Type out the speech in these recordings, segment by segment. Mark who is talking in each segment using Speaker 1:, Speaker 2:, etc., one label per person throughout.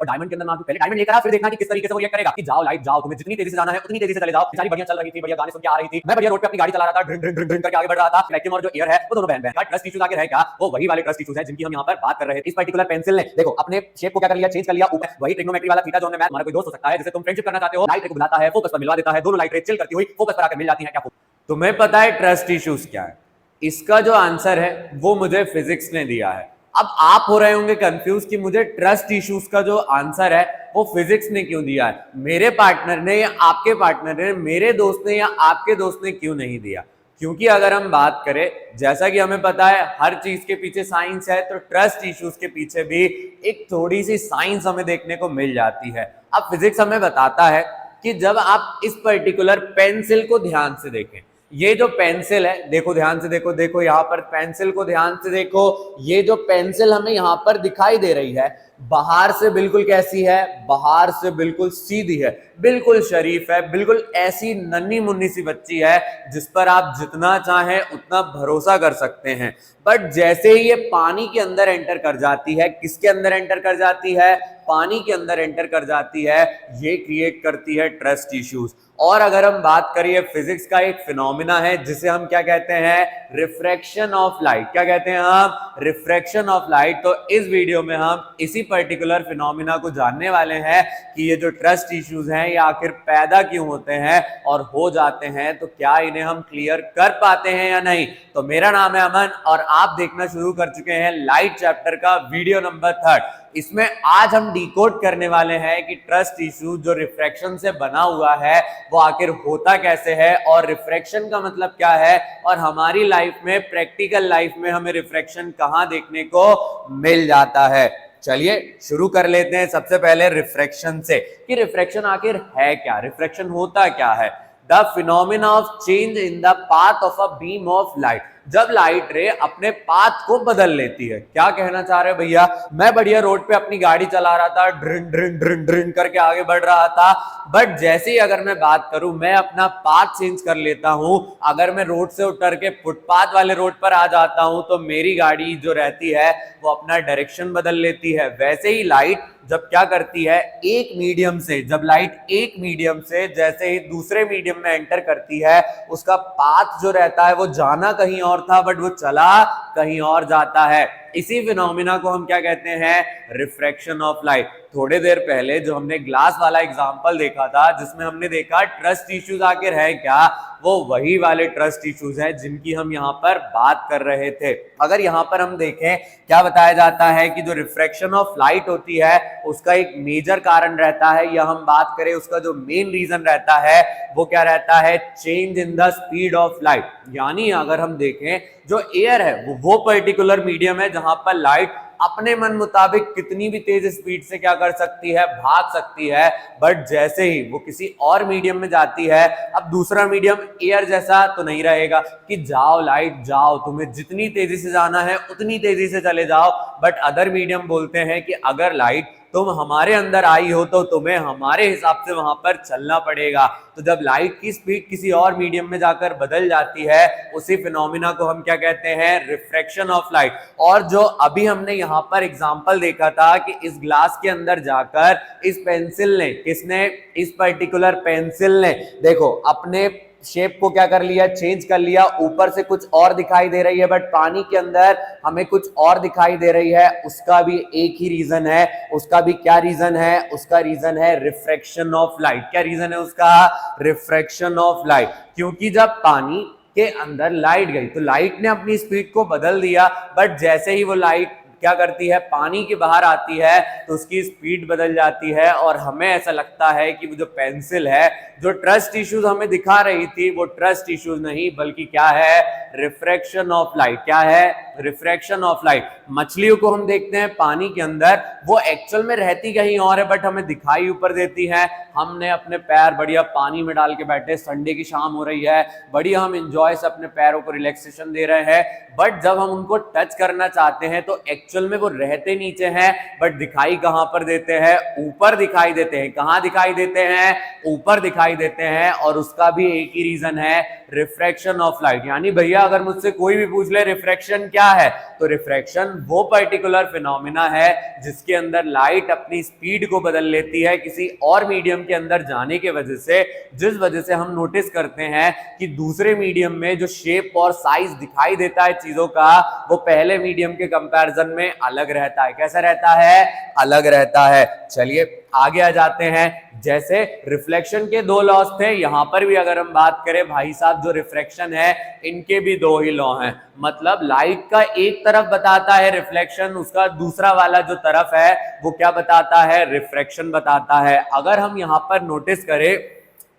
Speaker 1: और डायमंड के अंदर मार, पहले डायमंड लेकर आ, फिर देखना कि किस तरीके से वो रिएक्ट करेगा कि जाओ लाइट जाओ, तुम्हें जितनी तेजी से जाना है उतनी तेजी से चले जाओ। बेचारी बढ़िया चल रही थी, बढ़िया गाने सुन के आ रही थी, मैं बढ़िया रोड पे अपनी गाड़ी चला रहा था, ड्रिंग ड्रिंग ड्रिंग ड्रिंग करके आगे बढ़ रहा था। वैक्यूम और जो एयर है वो दोनों बहन बहन। ट्रस्ट इश्यूज आगे है क्या? वो वही वाले ट्रस्ट इश्यूज है जिनकी हम यहाँ पर बात कर रहे थे। इस पर्टिकुलर पेंसिल ने देखो अपने शेप को क्या कर लिया, चेंज कर लिया। ऊपर वही ट्रिग्नोमेट्री वाला थीटा जो हमने मैथ, हमारा कोई दोस्त हो सकता है जिसे तुम फ्रेंडशिप करना चाहते हो, लाइट रे को बुलाता है, फोकस पर मिलवा देता है, दोनों लाइट रे चिल करती हुई फोकस पर आकर मिल जाती है। क्या तुम्हें पता है ट्रस्ट इश्यूज क्या है? इसका जो आंसर है वो मुझे फिजिक्स ने दिया है। अब आप हो रहे होंगे कंफ्यूज कि मुझे ट्रस्ट इश्यूज का जो आंसर है वो फिजिक्स ने क्यों दिया है, मेरे पार्टनर ने या आपके पार्टनर ने, मेरे दोस्त ने या आपके दोस्त ने क्यों नहीं दिया? क्योंकि अगर हम बात करें, जैसा कि हमें पता है हर चीज के पीछे साइंस है, तो ट्रस्ट इश्यूज के पीछे भी एक थोड़ी सी साइंस हमें देखने को मिल जाती है। अब फिजिक्स हमें बताता है कि जब आप इस पर्टिकुलर पेंसिल को ध्यान से देखें, ये जो पेंसिल है, देखो ध्यान से देखो, देखो यहां पर पेंसिल को ध्यान से देखो, ये जो पेंसिल हमें यहां पर दिखाई दे रही है, बाहर से बिल्कुल कैसी है? बाहर से बिल्कुल सीधी है, बिल्कुल शरीफ है, बिल्कुल ऐसी नन्ही मुन्नी सी बच्ची है जिस पर आप जितना चाहें उतना भरोसा कर सकते हैं। बट जैसे ही ये पानी के अंदर एंटर कर जाती है, किसके अंदर एंटर कर जाती है? पानी के अंदर एंटर कर जाती है, ये क्रिएट करती है ट्रस्ट इश्यूज। और अगर हम बात करिए, फिजिक्स का एक फिनोमिना है जिसे हम क्या कहते हैं? Refraction of light. क्या कहते हैं हम? Refraction of light. तो इस वीडियो में हम इसी पर्टिकुलर फिनोमिना को जानने वाले हैं कि ये जो ट्रस्ट इश्यूज हैं ये आखिर पैदा क्यों होते हैं, और हो जाते हैं तो क्या इन्हें हम क्लियर कर पाते हैं या नहीं। तो मेरा नाम है अमन और आप देखना शुरू कर चुके हैं लाइट चैप्टर का वीडियो नंबर 3। इसमें आज हम डिकोड करने वाले हैं कि ट्रस्ट इश्यू जो रिफ्रैक्शन से बना हुआ है वो आखिर होता कैसे है, और रिफ्रैक्शन का मतलब क्या है, और हमारी लाइफ में, प्रैक्टिकल लाइफ में हमें रिफ्रैक्शन कहां देखने को मिल जाता है। चलिए शुरू कर लेते हैं सबसे पहले रिफ्रैक्शन से कि रिफ्रैक्शन आखिर है क्या, रिफ्रैक्शन होता क्या है। The phenomena of change in the path of a beam of light. जब लाइट रे अपने पाथ को बदल लेती है, क्या कहना चाह रहे भैया? मैं बढ़िया रोड पे अपनी गाड़ी चला रहा था, ड्रिंग ड्रिंग ड्रिंग ड्रिंग करके आगे बढ़ रहा था, बट जैसे ही अगर मैं बात करूं, मैं अपना पाथ चेंज कर लेता हूं, अगर मैं रोड से उतर के फुटपाथ वाले रोड पर आ जाता हूं, तो मेरी गाड़ी जो रहती है वो अपना डायरेक्शन बदल लेती है। वैसे ही लाइट जब क्या करती है, एक मीडियम से, जब लाइट एक मीडियम से जैसे ही दूसरे मीडियम में एंटर करती है, उसका पाथ जो रहता है वो जाना कहीं और था बट वो चला कहीं और जाता है। इसी फिनोमिना को हम क्या कहते हैं? Refraction of light. थोड़ी देर पहले जो हमने ग्लास वाला एग्जांपल देखा था जिसमें हमने देखा ट्रस्ट इश्यूज आखिर है क्या, वो वही वाले ट्रस्ट इश्यूज हैं जिनकी हम यहाँ पर बात कर रहे थे। अगर यहाँ पर हम देखें, क्या बताया जाता है कि जो रिफ्रैक्शन ऑफ लाइट होती है उसका एक मेजर कारण रहता है, या हम बात करें उसका जो मेन रीजन रहता है वो क्या रहता है? Change in the speed of light. यानी अगर हम देखें, जो एयर है वो पर्टिकुलर मीडियम है जहां पर लाइट अपने मन मुताबिक कितनी भी तेज स्पीड से क्या कर सकती है? भाग सकती है। बट जैसे ही वो किसी और मीडियम में जाती है, अब दूसरा मीडियम एयर जैसा तो नहीं रहेगा कि जाओ लाइट जाओ, तुम्हें जितनी तेजी से जाना है उतनी तेजी से चले जाओ। बट अदर मीडियम बोलते हैं कि अगर लाइट तुम हमारे अंदर आई हो तो तुम्हें हमारे हिसाब से वहां पर चलना पड़ेगा। तो जब लाइट की स्पीड किसी और मीडियम में जाकर बदल जाती है, उसी फिनोमिना को हम क्या कहते हैं? Refraction of light. और जो अभी हमने यहाँ पर एग्जांपल देखा था कि इस ग्लास के अंदर जाकर इस पेंसिल ने, किसने? इस पर्टिकुलर पेंसिल ने देखो अपने शेप को क्या कर लिया? चेंज कर लिया। ऊपर से कुछ और दिखाई दे रही है बट पानी के अंदर हमें कुछ और दिखाई दे रही है। उसका भी एक ही रीजन है। उसका भी क्या रीजन है? उसका रीजन है रिफ्रैक्शन ऑफ लाइट। क्या रीजन है उसका? Refraction of light. क्योंकि जब पानी के अंदर लाइट गई तो लाइट ने अपनी स्पीड को बदल दिया, बट जैसे ही वो लाइट क्या करती है? पानी के बाहर आती है तो उसकी स्पीड बदल जाती है, और हमें ऐसा लगता है कि वो जो पेंसिल है, जो ट्रस्ट इश्यूज हमें दिखा रही थी, वो ट्रस्ट इश्यूज नहीं बल्कि क्या है? Refraction of light. क्या है? Refraction of light. मछलियों को हम देखते हैं पानी के अंदर, वो एक्चुअल में रहती कहीं और है बट हमें दिखाई ऊपर देती है। हमने अपने पैर बढ़िया पानी में डाल के बैठे, संडे की शाम हो रही है, बढ़िया हम एंजॉय से अपने पैरों को रिलैक्सेशन दे रहे हैं, बट जब हम उनको टच करना चाहते हैं तो एक्चुअल में वो रहते नीचे हैं बट दिखाई कहां पर देते हैं? ऊपर दिखाई देते हैं। कहां दिखाई देते हैं? ऊपर दिखाई देते हैं। और उसका भी एक ही रीजन है, रिफ्रैक्शन ऑफ लाइट। यानी भैया अगर मुझसे कोई भी पूछ ले रिफ्रैक्शन क्या है, तो रिफ्रैक्शन वो पर्टिकुलर फिनोमिना है जिसके अंदर लाइट अपनी स्पीड को बदल लेती है किसी और मीडियम के अंदर जाने के वजह से, जिस वजह से हम नोटिस करते हैं कि दूसरे मीडियम में जो शेप और साइज दिखाई देता है चीजों का, वो पहले मीडियम के कंपैरिजन में अलग रहता है। कैसा रहता है? अलग रहता है। चलिए आगे आ जाते हैं। जैसे रिफ्लेक्शन के दो लॉस थे, यहां पर भी अगर हम बात करें भाई साहब, जो रिफ्रैक्शन है इनके भी दो ही लॉ हैं। मतलब लाइट का एक तरफ बताता है रिफ्लेक्शन, उसका दूसरा वाला जो तरफ है वो क्या बताता है? रिफ्रैक्शन बताता है। अगर हम यहां पर नोटिस करें,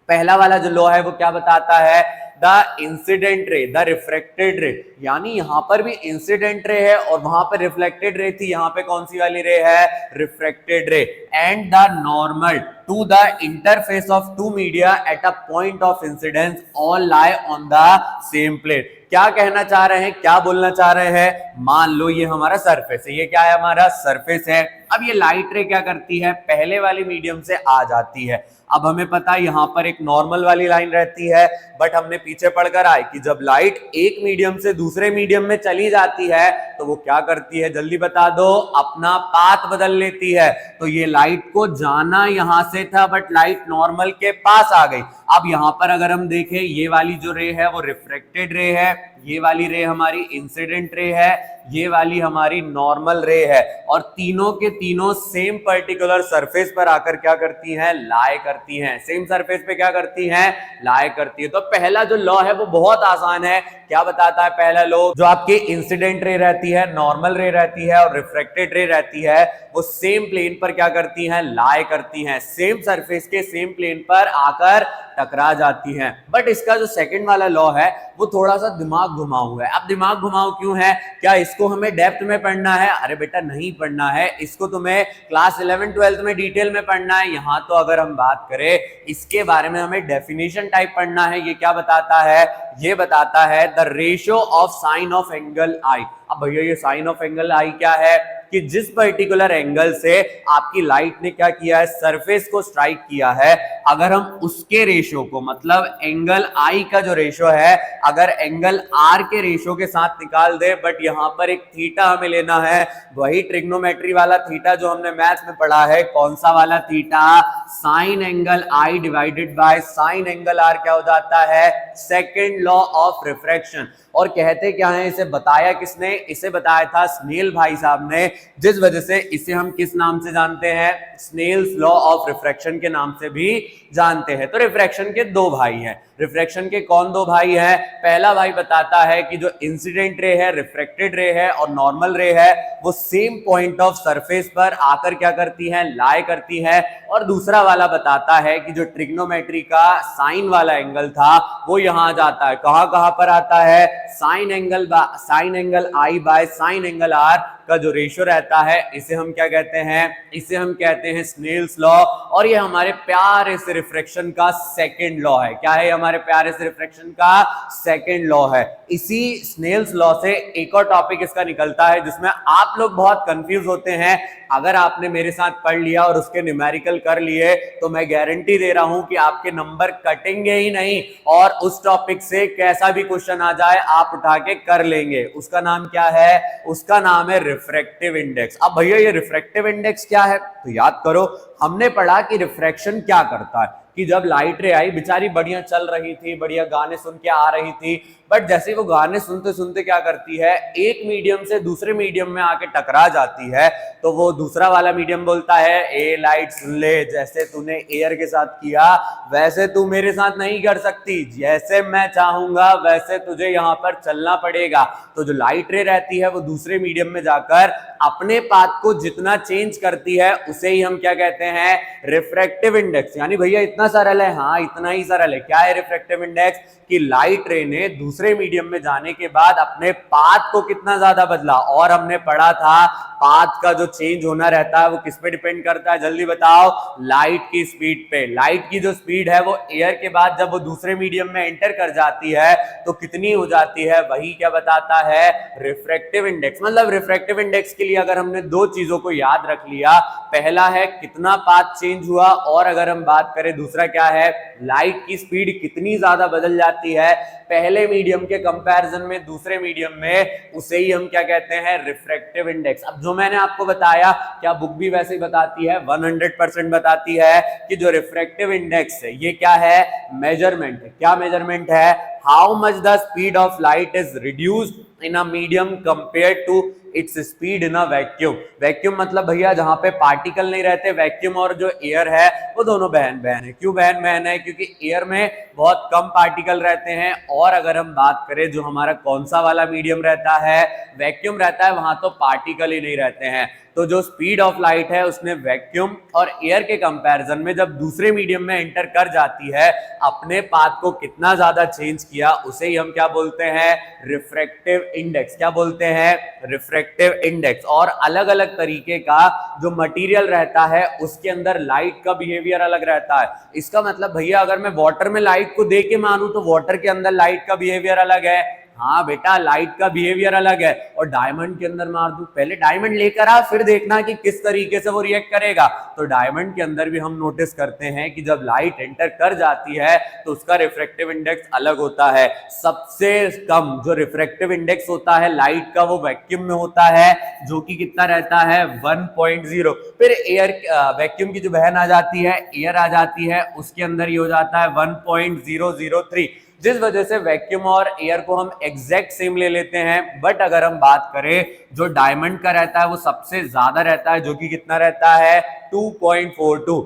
Speaker 1: पहला वाला जो लॉ है वो क्या बताता है? The incident ray, the reflected ray. यानी यहां पर भी इंसिडेंट रे है और वहां पर रिफ्लेक्टेड रे थी, यहां पे कौन सी वाली रे है? Refracted ray. And the normal to the interface of two media at a point of incidence all lie on the same plane. क्या कहना चाह रहे हैं, क्या बोलना चाह रहे हैं? मान लो ये हमारा सरफेस है, ये क्या है? हमारा सरफेस है। अब ये लाइट रे क्या करती है? पहले वाली मीडियम से आ जाती है। अब हमें पता है यहां पर एक नॉर्मल वाली लाइन रहती है, बट हमने पीछे पढ़कर आए कि जब लाइट एक मीडियम से दूसरे मीडियम में चली जाती है तो वो क्या करती है? जल्दी बता दो। अपना पाथ बदल लेती है। तो ये लाइट को जाना यहां से था, बट लाइट नॉर्मल के पास आ गई। अब यहां पर अगर हम देखें, ये वाली जो रे है वो रिफ्रेक्टेड रे है, ये वाली रे हमारी इंसिडेंट रे है, ये वाली हमारी नॉर्मल रे है, और तीनों के तीनों सेम पर्टिकुलर सरफेस पर आकर क्या करती हैं? लाए करती हैं। सेम सरफेस पे क्या करती हैं? लाए करती है। तो पहला जो लॉ है वो बहुत आसान है। क्या बताता है पहला लॉ? जो आपकी इंसिडेंट रे रहती है, नॉर्मल रे रहती है और रिफ्रेक्टेड रे रहती है, वो सेम प्लेन पर क्या करती हैं? लाए करती हैं। सेम सरफेस के सेम प्लेन पर आकर टकरा जाती हैं। बट इसका जो सेकंड वाला लॉ है वो थोड़ा सा दिमाग घुमाऊ है। अब दिमाग घुमाऊ क्यों है? क्या इसको हमें डेप्थ में पढ़ना है? अरे बेटा नहीं पढ़ना है, इसको तुम्हें क्लास 11 12 में डिटेल में पढ़ना है। यहां तो अगर हम बात करें इसके बारे में, हमें डेफिनेशन टाइप पढ़ना है। ये क्या बताता है? ये बताता है the ratio of sine of angle I. अब भैया ये साइन ऑफ एंगल आई क्या है? कि जिस पर्टिकुलर एंगल से आपकी लाइट ने क्या किया है? सरफेस को स्ट्राइक किया है, अगर हम उसके रेशियो को, मतलब एंगल आई का जो रेशियो है, अगर एंगल आर के रेशियो के साथ निकाल दे, बट यहां पर एक थीटा हमें लेना है, वही ट्रिग्नोमेट्री वाला थीटा जो हमने मैथ्स में पढ़ा है। कौन सा वाला theta? Sine angle i divided by sine angle r क्या हो जाता है? Second law of refraction. और कहते क्या है इसे? बताया किसने? इसे बताया था स्नेल भाई साहब ने, जिस वजह से इसे हम किस नाम से जानते हैं? स्नेल्स लॉ ऑफ रिफ्रैक्शन के नाम से भी जानते हैं। तो रिफ्रैक्शन के दो भाई हैं। रिफ्रैक्शन के कौन दो भाई हैं? पहला भाई बताता है कि जो इंसिडेंट रे है, रिफ्रैक्टेड रे है और नॉर्मल रे है, वो सेम पॉइंट ऑफ सरफेस पर आकर क्या करती हैं? लाए करती है। और दूसरा वाला बताता है कि जो ट्रिग्नोमेट्री का साइन वाला एंगल था वो यहां आ जाता है। कहां पर आता है? Sine angle i by sine angle r का जो रेशियो रहता है, इसे हम क्या कहते हैं? इसे हम कहते हैं स्नेल्स लॉ। और ये हमारे प्यारे से रिफ्रैक्शन का सेकंड लॉ है। क्या है? हमारे प्यारे से रिफ्रैक्शन का सेकंड लॉ है। इसी स्नेल्स लॉ से एक और टॉपिक इसका निकलता है जिसमें आप लोग बहुत कंफ्यूज होते हैं। अगर आपने मेरे साथ पढ़ लिया और उसके न्यूमेरिकल कर लिए तो मैं गारंटी दे रहा हूं कि आपके नंबर कटेंगे ही नहीं, और उस टॉपिक से कैसा भी क्वेश्चन आ जाए आप उठा के कर लेंगे। उसका नाम क्या है? उसका नाम है रिफ्रैक्टिव इंडेक्स। अब भैया ये रिफ्रैक्टिव इंडेक्स क्या है? तो याद करो, हमने पढ़ा कि रिफ्रैक्शन क्या करता है, कि जब लाइट रे आई, बेचारी बढ़िया चल रही थी, बढ़िया गाने सुन के आ रही थी, बट जैसे वो गाने सुनते सुनते क्या करती है? एक मीडियम से दूसरे मीडियम में आके टकरा जाती है। तो वो दूसरा वाला मीडियम बोलता है, ए लाइट सुन ले, जैसे तूने एयर के साथ किया वैसे तू मेरे साथ नहीं कर सकती, जैसे मैं चाहूंगा वैसे तुझे यहां पर चलना पड़ेगा। तो जो लाइट रे रहती है वो दूसरे मीडियम में जाकर अपने पाथ को जितना चेंज करती है उसे ही हम क्या कहते हैं? Refractive index. यानी भैया इतना सरल है? हाँ इतना ही सरल है। क्या है रिफ्रैक्टिव इंडेक्स? कि लाइट रे ने दूसरे मीडियम में जाने के बाद अपने पाथ को कितना ज्यादा बदला। और हमने पढ़ा था पाथ का जो चेंज होना रहता है वो किस पे डिपेंड करता है? जल्दी बताओ। लाइट की स्पीड पे। लाइट की जो स्पीड है वो एयर के बाद जब वो दूसरे मीडियम में एंटर कर जाती है तो कितनी हो जाती है? वही क्या बताता है? Refractive index. मतलब रिफ्रैक्टिव इंडेक्स के लिए अगर हमने दो चीजों को याद रख लिया, पहला है कितना पाथ चेंज हुआ, और अगर हम बात करें दूसरा क्या है, लाइट की स्पीड कितनी ज्यादा बदल जाती है पहले मीडियम के कंपैरिजन में दूसरे मीडियम में, उसे ही हम क्या कहते हैं, रिफ्रैक्टिव इंडेक्स। अब जो मैंने आपको बताया, क्या बुक भी वैसे ही बताती है, 100% बताती है कि जो रिफ्रैक्टिव इंडेक्स है ये क्या है, मेजरमेंट है। क्या मेजरमेंट है, how much the speed of light is reduced in a medium compare to its speed in a vacuum. Vacuum मतलब भैया जहां पे पार्टिकल नहीं रहते, वैक्यूम और जो एयर है वो दोनों बहन बहन है। क्यों बहन बहन है, क्योंकि एयर में बहुत कम पार्टिकल रहते हैं, और अगर हम बात करें जो हमारा कौन सा वाला मीडियम रहता है, वैक्यूम रहता है, वहां तो पार्टिकल ही नहीं रहते हैं। तो जो स्पीड ऑफ लाइट है उसने वैक्यूम और एयर के कंपैरिजन में जब दूसरे मीडियम में एंटर कर जाती है, अपने पाथ को कितना ज्यादा चेंज किया, उसे ही हम क्या बोलते हैं, रिफ्रैक्टिव इंडेक्स। क्या बोलते हैं, रिफ्रैक्टिव इंडेक्स। और अलग अलग तरीके का जो मटेरियल रहता है उसके अंदर लाइट का बिहेवियर अलग रहता है। इसका मतलब भैया अगर मैं वाटर में लाइट को देख के मानूं तो वाटर के अंदर लाइट का बिहेवियर अलग है। हाँ बेटा, लाइट का बिहेवियर अलग है। और डायमंड के अंदर मार दूं, पहले डायमंड लेकर आ, फिर देखना कि किस तरीके से वो रिएक्ट करेगा। तो डायमंड के अंदर भी हम नोटिस करते हैं कि जब लाइट एंटर कर जाती है तो उसका रिफ्रैक्टिव इंडेक्स अलग होता है। सबसे कम जो रिफ्रैक्टिव इंडेक्स होता है लाइट का वो वैक्यूम में होता है, जो कि कितना रहता है, 1.0। फिर एयर, वैक्यूम की जो बहन आ जाती है, एयर आ जाती है, उसके अंदर ये हो जाता है 1.003। जिस वजह से वैक्यूम और एयर को हम एग्जैक्ट सेम ले लेते हैं। बट अगर हम बात करें जो डायमंड का रहता है वो सबसे ज्यादा रहता है, जो कि कितना रहता है, 2.42।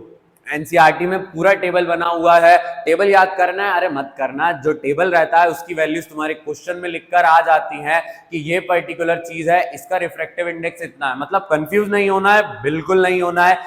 Speaker 1: एनसीईआरटी में पूरा टेबल बना हुआ है, टेबल याद करना है, अरे मत करना, जो टेबल रहता है उसकी वैल्यूज तुम्हारे क्वेश्चन में लिखकर आ जाती हैं कि ये पर्टिकुलर चीज है, इसका रिफ्रैक्टिव इंडेक्स इतना है। मतलब कंफ्यूज नहीं होना है, बिल्कुल नहीं होना है।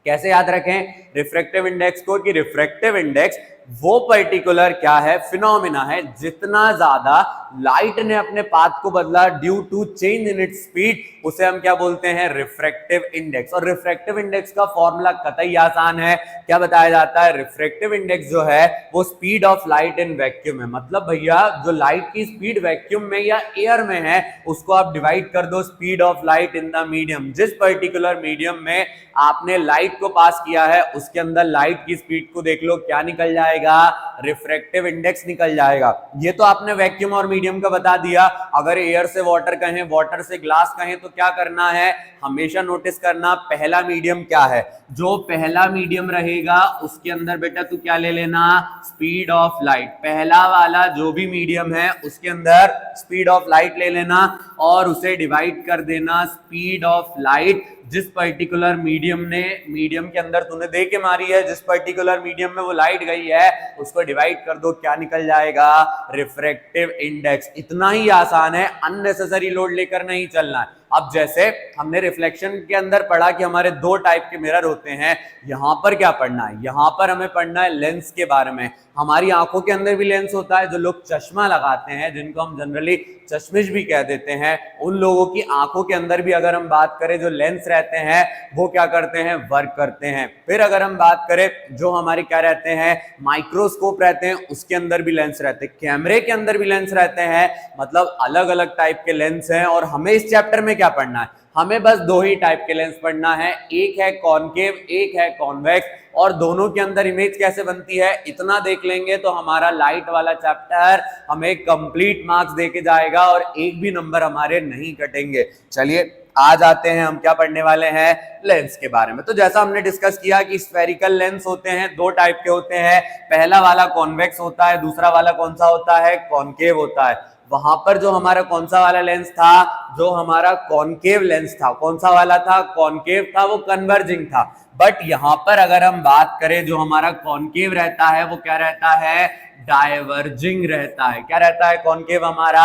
Speaker 1: कैसे याद रखें रिफ्रैक्टिव इंडेक्स को, कि रिफ्रैक्टिव इंडेक्स वो पर्टिकुलर क्या है, फिनोमिना है, जितना ज्यादा लाइट ने अपने पाथ को बदला due to change in its speed, उसे हम क्या बोलते हैं, रिफ्रैक्टिव इंडेक्स। और रिफ्रैक्टिव इंडेक्स का फॉर्मूला कतई आसान है। क्या बताया जाता है, रिफ्रैक्टिव इंडेक्स जो है वो speed of light in vacuum है। मतलब भैया जो लाइट की स्पीड वैक्यूम में या एयर में है उसको आप डिवाइड कर दो speed of light in the medium. जिस पर्टिकुलर मीडियम में आपने लाइट को पास किया है उसके अंदर लाइट की स्पीड को देख लो, क्या निकल जाएगा, रिफ्रैक्टिव इंडेक्स निकल जाएगा। ये तो आपने वैक्यूम और मीडियम का बता दिया। अगर एयर से वाटर कहें, वाटर से ग्लास कहें, तो क्या करना है, हमेशा नोटिस करना पहला मीडियम क्या है। जो पहला मीडियम रहेगा उसके अंदर बेटा तू क्या ले लेना, स्पीड ऑफ लाइट। पहला वाला जो भी मीडियम है उसके अंदर स्पीड ऑफ लाइट ले लेना और उसे डिवाइड कर देना स्पीड ऑफ लाइट जिस पर्टिकुलर मीडियम के अंदर तूने दे के मारी है, जिस पर्टिकुलर मीडियम में वो लाइट गई है उसको डिवाइड कर दो, क्या निकल जाएगा, रिफ्रैक्टिव इंडेक्स। इतना ही आसान है, अननेसेसरी लोड लेकर नहीं चलना है। अब जैसे हमने रिफ्लेक्शन के अंदर पढ़ा कि हमारे दो टाइप के मिरर होते हैं, यहां पर क्या पढ़ना है, यहां पर हमें पढ़ना है लेंस के बारे में। हमारी आंखों के अंदर भी लेंस होता है। जो लोग चश्मा लगाते हैं, जिनको हम जनरली चश्मिश भी कह देते हैं, उन लोगों की आंखों के अंदर भी अगर हम बात करें जो लेंस रहते हैं वो क्या करते हैं, वर्क करते हैं। फिर अगर हम बात करें जो हमारे क्या रहते हैं, माइक्रोस्कोप रहते हैं, उसके अंदर भी लेंस रहते हैं, कैमरे के अंदर भी लेंस रहते हैं। मतलब अलग अलग टाइप के लेंस हैं। और हमें इस चैप्टर में क्या पढ़ना है, हमें बस दो ही टाइप के लेंस पढ़ना है, एक है कॉनकेव, एक है कॉन्वेक्स। और दोनों के अंदर इमेज कैसे बनती है इतना देख लेंगे तो हमारा लाइट वाला चैप्टर हमें कंप्लीट मार्क्स देके जाएगा और एक भी नंबर हमारे नहीं कटेंगे। चलिए आ जाते हैं, हम क्या पढ़ने वाले हैं, लेंस के बारे में। तो जैसा हमने डिस्कस किया कि स्फेरिकल लेंस होते हैं, दो टाइप के होते हैं। पहला वाला कॉन्वेक्स होता है, दूसरा वाला कौन सा होता है, कॉनकेव होता है। वहां पर जो हमारा कौन सा वाला लेंस था, जो हमारा कॉनकेव लेंस था, कौन सा वाला था, कॉनकेव था, वो कन्वर्जिंग था। बट यहां पर अगर हम बात करें जो हमारा कॉनकेव रहता है वो क्या रहता है, डाइवर्जिंग रहता है। क्या रहता है, कॉनकेव हमारा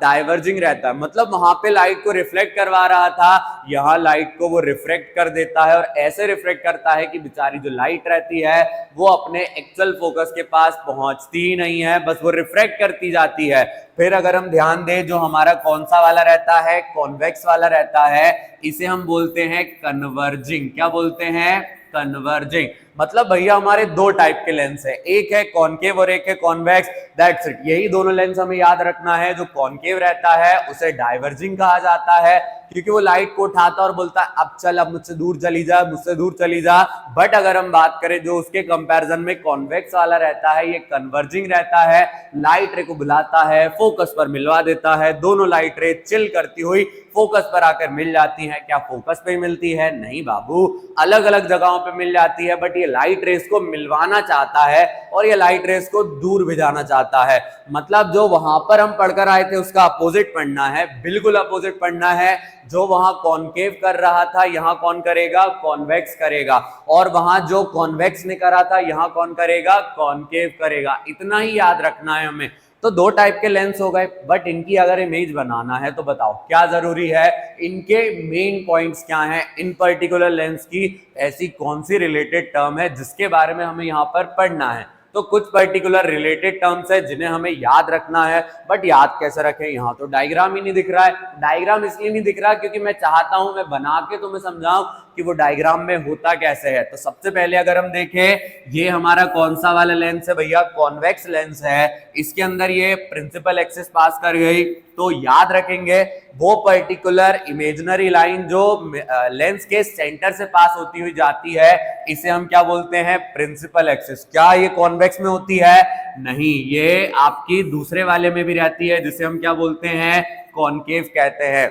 Speaker 1: डाइवर्जिंग रहता है। मतलब वहां पे लाइट को रिफ्लेक्ट करवा रहा था, यहां लाइट को वो रिफ्रेक्ट कर देता है। और ऐसे रिफ्लेक्ट करता है कि बेचारी जो लाइट रहती है वो अपने एक्चुअल फोकस के पास पहुंचती ही नहीं है, बस वो रिफ्रेक्ट करती जाती है। फिर अगर हम ध्यान दें जो हमारा कौन सा वाला रहता है, कॉन्वेक्स वाला रहता है, इसे हम बोलते हैं कन्वर्जिंग। क्या बोलते हैं, कन्वर्जिंग। मतलब भैया हमारे दो टाइप के लेंस है, एक है कॉनकेव और एक है कॉन्वेक्स, दैट्स इट। यही दोनों लेंस हमें याद रखना है। जो कॉनकेव रहता है उसे डाइवर्जिंग कहा जाता है, क्योंकि वो लाइट को उठाता और बोलता है अब चल, अब मुझसे दूर चली जा, मुझसे दूर चली जा। बट अगर हम बात करें जो उसके कंपैरिजन में कॉन्वेक्स वाला रहता है, ये कन्वर्जिंग रहता है, लाइट रे को बुलाता है, फोकस पर मिलवा देता है, दोनों लाइट रे चिल करती हुई फोकस पर आकर मिल जाती है। क्या फोकस पे ही मिलती है? नहीं बाबू, अलग अलग जगहों पे मिल जाती है, बट ये लाइट रेस को मिलवाना चाहता है और ये लाइट रेस को दूर भेजाना चाहता है। मतलब जो वहां पर हम पढ़कर आए थे उसका अपोजिट पढ़ना है, बिल्कुल अपोजिट पढ़ना है। जो वहां कॉनकेव कर रहा था यहां कौन करेगा? कॉन्वेक्स करेगा। और वहां जो कॉन्वेक्स ने करा था यहां कौन करेगा? कॉनकेव करेगा। इतना ही याद रखना है हमें। तो दो टाइप के लेंस हो गए, बट इनकी अगर इमेज बनाना है तो बताओ क्या जरूरी है? इनके मेन पॉइंट्स क्या हैं? इन पर्टिकुलर लेंस की ऐसी कौन सी रिलेटेड टर्म है जिसके बारे में हमें यहाँ पर पढ़ना है? तो कुछ पर्टिकुलर रिलेटेड टर्म्स है जिन्हें हमें याद रखना है, बट याद कैसे रखें? यहाँ तो डायग्राम ही नहीं दिख रहा है। डायग्राम इसलिए नहीं दिख रहा क्योंकि मैं चाहता हूं मैं बना के तुम्हें समझाऊं कि वो डायग्राम में होता कैसे है। तो सबसे पहले अगर हम देखें, ये हमारा कौन सा वाला लेंस है भैया? कॉन्वेक्स लेंस है। इसके अंदर ये प्रिंसिपल एक्सिस पास कर गई, तो याद रखेंगे वो पर्टिकुलर इमेजिनरी लाइन जो लेंस के सेंटर से पास होती हुई जाती है, इसे हम क्या बोलते हैं? Principal axis. क्या ये कॉन्वेक्स में होती है? नहीं, ये आपकी दूसरे वाले में भी रहती है, जिसे हम क्या बोलते हैं? कॉनकेव कहते हैं।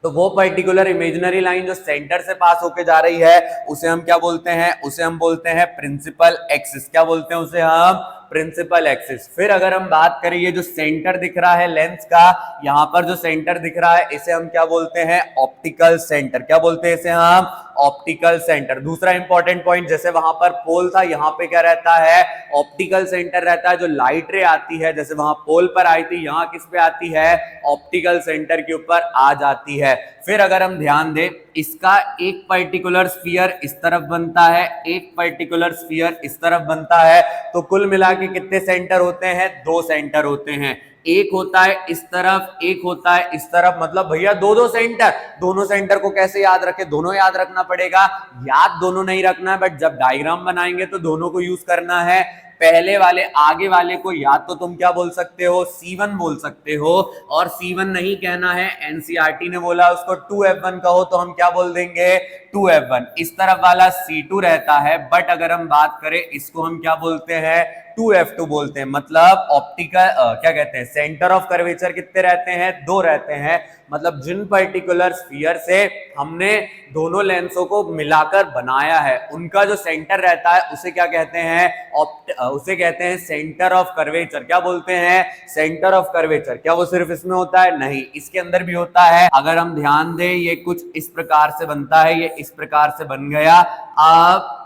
Speaker 1: तो वो पर्टिकुलर इमेजिनरी लाइन जो सेंटर से पास होके जा रही है उसे हम क्या बोलते हैं? उसे हम बोलते हैं प्रिंसिपल एक्सिस। क्या बोलते हैं उसे हम? Principal axis. फिर अगर हम बात करें, ये जो सेंटर दिख रहा है लेंस का, यहां पर जो सेंटर दिख रहा है इसे हम क्या बोलते हैं? Optical centre. क्या बोलते हैं इसे हम? Optical centre. दूसरा इंपॉर्टेंट पॉइंट, जैसे वहां पर पोल था, यहां पे क्या रहता है? ऑप्टिकल सेंटर रहता है। जो लाइट रे आती है, जैसे वहां पोल पर आई थी, यहां किस पे आती है? ऑप्टिकल सेंटर के ऊपर आ जाती है। फिर अगर हम ध्यान दें, इसका एक पर्टिकुलर स्फीयर इस तरफ बनता है, एक पर्टिकुलर स्फीयर इस तरफ बनता है, तो कुल मिला के कितने सेंटर होते हैं? दो सेंटर होते हैं। एक होता है इस तरफ, एक होता है इस तरफ। मतलब भैया दो दो सेंटर। दोनों सेंटर को कैसे याद रखें? दोनों याद रखना पड़ेगा। याद दोनों नहीं रखना है, बट जब डायग्राम बनाएंगे तो दोनों को यूज करना है। पहले वाले आगे वाले को या तो तुम क्या बोल सकते हो? C1 बोल सकते हो, और C1 नहीं कहना है, एनसीईआरटी ने बोला उसको 2F1 कहो, तो हम क्या बोल देंगे? 2F1। इस तरफ वाला C2 रहता है, बट अगर हम बात करें इसको हम क्या बोलते हैं? 2F2 बोलते हैं। मतलब ऑप्टिकल क्या कहते हैं? सेंटर ऑफ कर्वेचर कितने रहते हैं? दो रहते हैं। मतलब जिन पर्टिकुलर स्फीयर से हमने दोनों लेंसों को मिलाकर बनाया है, उनका जो सेंटर रहता है उसे क्या कहते हैं? उसे कहते हैं सेंटर ऑफ कर्वेचर। क्या बोलते हैं? Centre of curvature. क्या वो सिर्फ इसमें होता है? नहीं, इसके अंदर भी होता है। अगर हम ध्यान दें, ये कुछ इस प्रकार से बनता है, ये इस प्रकार से बन गया। अब